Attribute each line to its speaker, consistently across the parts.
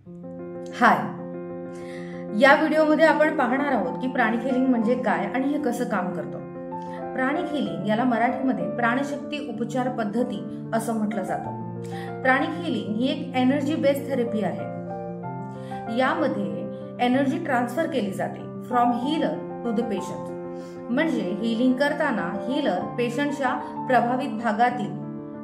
Speaker 1: हाय, या व्हिडिओमध्ये आपण पाहणार आहोत की प्राणिक हिलिंग म्हणजे काय आणि हे कसं काम करतं। प्राणिक हिलिंग याला मराठीमध्ये प्राणशक्ती उपचार पद्धती असं म्हटलं जातं। प्राणिक हिलिंग ही एक एनर्जी बेस्ड थेरपी आहे। यामध्ये एनर्जी ट्रान्सफर केली जाते from healer to the patient. म्हणजे हिलिंग करताना हीलर पेशंटच्या प्रभावित भागातील,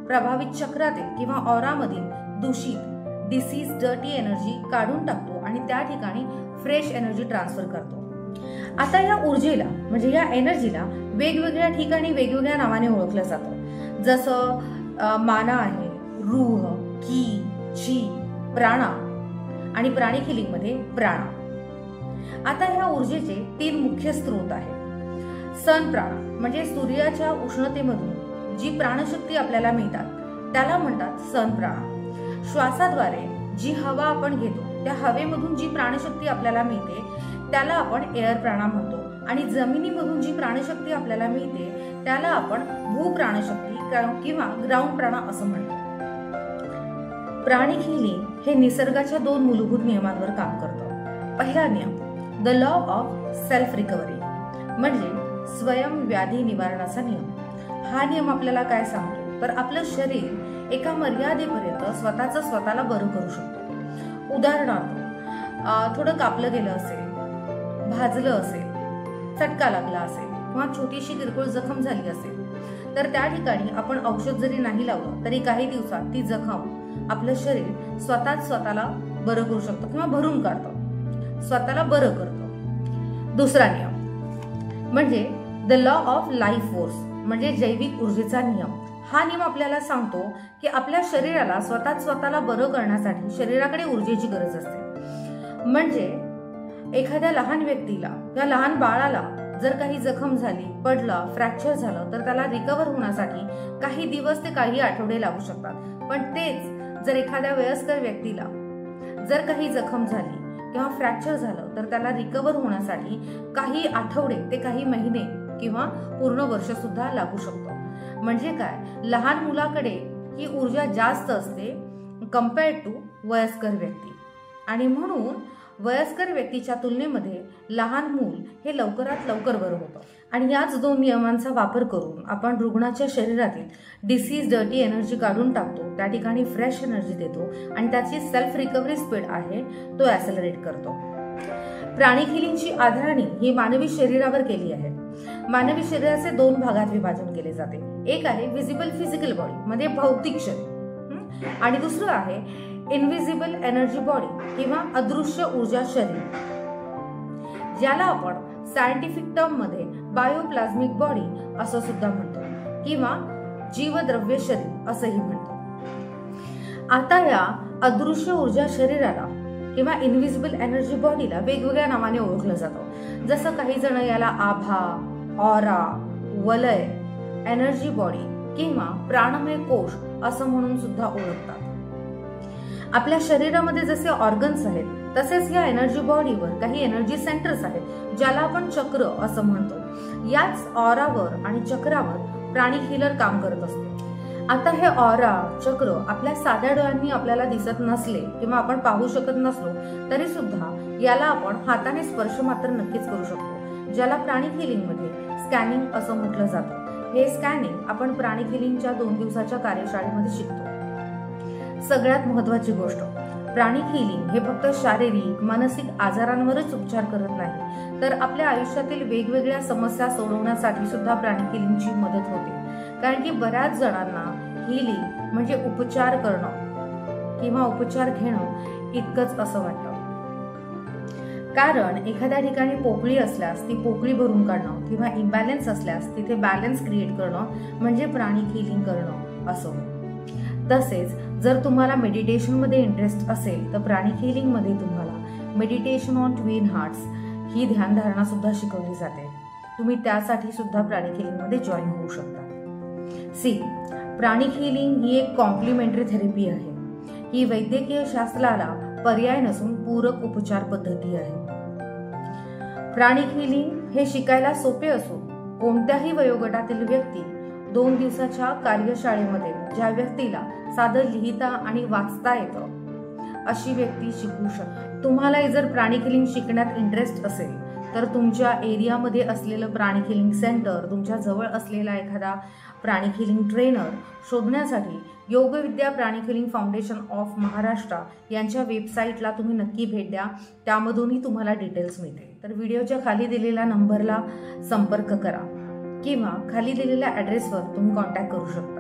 Speaker 1: प्रभावित चक्रातील किंवा ऑरामधील दूषित डिसीज डर्टी एनर्जी काढून टाकतो आणि त्या ठिकाणी फ्रेश एनर्जी ट्रान्सफर करतो। आता या ऊर्जेला म्हणजे या एनर्जीला वेगवेगळ्या ठिकाणी वेगवेगळ्या नावाने ओळखलं जातं। जसं माना आहे, रूह, की, ची, प्राणा आणि प्राणिक हिलिंग मध्ये प्राणा। आता ह्या ऊर्जेचे 3 मुख्य स्रोत आहेत। सन प्राणा म्हणजे सूर्याच्या उष्णतेमधून जी प्राणशक्ती आपल्याला मिळतात त्याला म्हणतात सन प्राणा। श्वासाद्वारे जी हवा आपण घेतो त्या हवेमधून जी प्राणशक्ती आपल्याला मिळते त्याला आपण एअर प्राणा म्हणतो आणि जमिनीमधून जी प्राणशक्ती आपल्याला मिळते त्याला आपण भूप्राणशक्ती किंवा ग्राउंड प्राणा असं म्हणतो। प्राणिक हिलिंग हे निसर्गाच्या 2 मूलभूत नियमांवर काम करतं। पहिला नियम the law of self recovery म्हणजे स्वयं व्याधी निवारणाचा नियम। हा नियम आपल्याला काय सांगतो तर आपलं शरीर एका मर्यादेपर्यंत स्वतःला बरं करू शकतो। उदाहरणार्थ थोडं कापलं गेलं असेल, भाजलं असेल, चटका लागला असेल किंवा छोटीशी किरकोळ जखम झाली असेल तर त्या ठिकाणी आपण औषध जरी नाही लावलं तरी काही दिवसात ती जखम आपलं शरीर स्वतःला बरं करू शकतं किंवा भरून काढतं, स्वतःला बरं करतं। दुसरा नियम म्हणजे the law of life force म्हणजे जैविक ऊर्जेचा नियम। हा नियम आपल्याला सांगतो की आपल्या शरीराला स्वतःला बरं करण्यासाठी शरीराकडे ऊर्जेची गरज असते। म्हणजे एखाद्या लहान व्यक्तीला किंवा लहान बाळाला जर काही जखम झाली, पडला, फ्रॅक्चर झालं तर त्याला रिकव्हर होण्यासाठी काही दिवस ते काही आठवडे लागू शकतात। पण तेच जर एखाद्या वयस्कर व्यक्तीला जर काही जखम झाली किंवा फ्रॅक्चर झालं तर त्याला रिकव्हर होण्यासाठी काही आठवडे ते काही महिने किंवा पूर्ण वर्ष सुद्धा लागू शकतो। म्हणजे काय, लहान मुलाकडे ही ऊर्जा जास्त असते कंपेअर्ड टू वयस्कर व्यक्ती आणि म्हणून वयस्कर व्यक्तीच्या तुलनेमध्ये लहान मूल हे लवकरात लवकर बरं होतं। आणि याच 2 नियमांचा वापर करून आपण रुग्णाच्या शरीरातील डिसीज डर्टी एनर्जी काढून टाकतो, त्या ठिकाणी फ्रेश एनर्जी देतो आणि त्याची सेल्फ रिकव्हरी स्पीड आहे तो ॲसेलरेट करतो। प्राणिक हिलिंगची आधारणी ही मानवी शरीरावर केली आहे। मानवी शरीराचे 2 भागात विभाजन केले जाते। एक आहे व्हिजिबल फिजिकल बॉडी म्हणजे भौतिक शरीर आणि दुसरं आहे इनव्हिजिबल एनर्जी बॉडी किंवा अदृश्य ऊर्जा शरीर, ज्याला आपण सायंटिफिक टर्म मध्ये बायोप्लाझ्मिक बॉडी असं सुद्धा म्हणतो किंवा जीवद्रव्य शरीर असंही म्हणतो। आता या अदृश्य ऊर्जा शरीराला किंवा इनव्हिजिबल एनर्जी बॉडीला वेगवेगळ्या नावाने ओळखलं जातं। जसं काही जण याला आभा, ऑरा, वलय, एनर्जी बॉडी किंवा प्राणमय कोश असं म्हणून सुद्धा ओळखतात। आपल्या शरीरामध्ये जसे ऑर्गन्स आहेत तसेच या एनर्जी बॉडीवर काही एनर्जी सेंटर्स आहेत ज्याला आपण चक्र असं म्हणतो। याच ऑरावर आणि चक्रावर प्राणिक हिलर काम करत असते। आता हे ऑरा, चक्र आपल्या साध्या डोळ्यांनी आपल्याला दिसत नसले किंवा आपण पाहू शकत नसलो तरी सुद्धा याला आपण हाताने स्पर्श मात्र नक्कीच करू शकतो, ज्याला प्राणिक हिलिंग मध्ये स्कॅनिंग असं म्हटलं जातं। हे स्कॅनिंग आपण प्राणिक हिलिंगच्या 2 दिवसाच्या कार्यशाळेमध्ये शिकतो। सगळ्यात महत्वाची गोष्ट, प्राणिक हिलिंग हे फक्त शारीरिक मानसिक आजारांवरच उपचार करत नाही तर आपल्या आयुष्यातील वेगवेगळ्या समस्या सोडवण्यासाठी सुद्धा प्राणिक हिलिंगची मदत होते। कारण की बऱ्याच जणांना हिलिंग म्हणजे उपचार करणं किंवा उपचार घेणं इतकंच असं वाटतं। कारण एखाद्या ठिकाणी पोकळी असल्यास ती पोकळी भरून काढणं किंवा इम्बॅलन्स असल्यास तिथे बॅलन्स क्रिएट करणं म्हणजे प्राणिक हिलिंग करणं असं। तसेच जर तुम्हाला मेडिटेशन मध्ये इंटरेस्ट असेल तर प्राणिक हिलिंग मध्ये तुम्हाला मेडिटेशन ऑन ट्विन हार्ट्स ही ध्यानधारणा सुद्धा शिकवली जाते। तुम्ही त्यासाठी सुद्धा प्राणिक हिलिंग मध्ये जॉईन होऊ शकता। प्राणिक हिलिंग ही एक कॉम्प्लिमेंटरी थेरपी आहे। ही वैद्यकीय शास्त्राला पर्याय नसून पूरक उपचार पद्धती आहे। प्राणिक हिलिंग हे शिकायला सोपे असून कोणत्याही वयोगटातील व्यक्ती 2 दिवसाच्या कार्यशाळेमध्ये ज्या व्यक्तीला साधं लिहिता आणि वाचता येतं अशी व्यक्ती शिकू शकते। तुम्हालाही जर प्राणिक हिलिंग शिकण्यात इंटरेस्ट असेल तर तुमच्या एरियामध्ये असलेलं प्राणिक हिलिंग सेंटर, तुमच्या जवळ असलेला एखादा प्राणिक हिलिंग ट्रेनर शोधण्यासाठी योगविद्या प्राणिक हिलिंग फाउंडेशन ऑफ महाराष्ट्र यांच्या वेबसाईटला तुम्ही नक्की भेट द्या। त्यामधूनही तुम्हाला डिटेल्स मिळतील। तर व्हिडिओच्या खाली दिलेल्या नंबरला संपर्क करा किंवा खाली दिलेल्या ॲड्रेसवर तुम्ही कॉन्टॅक्ट करू शकता।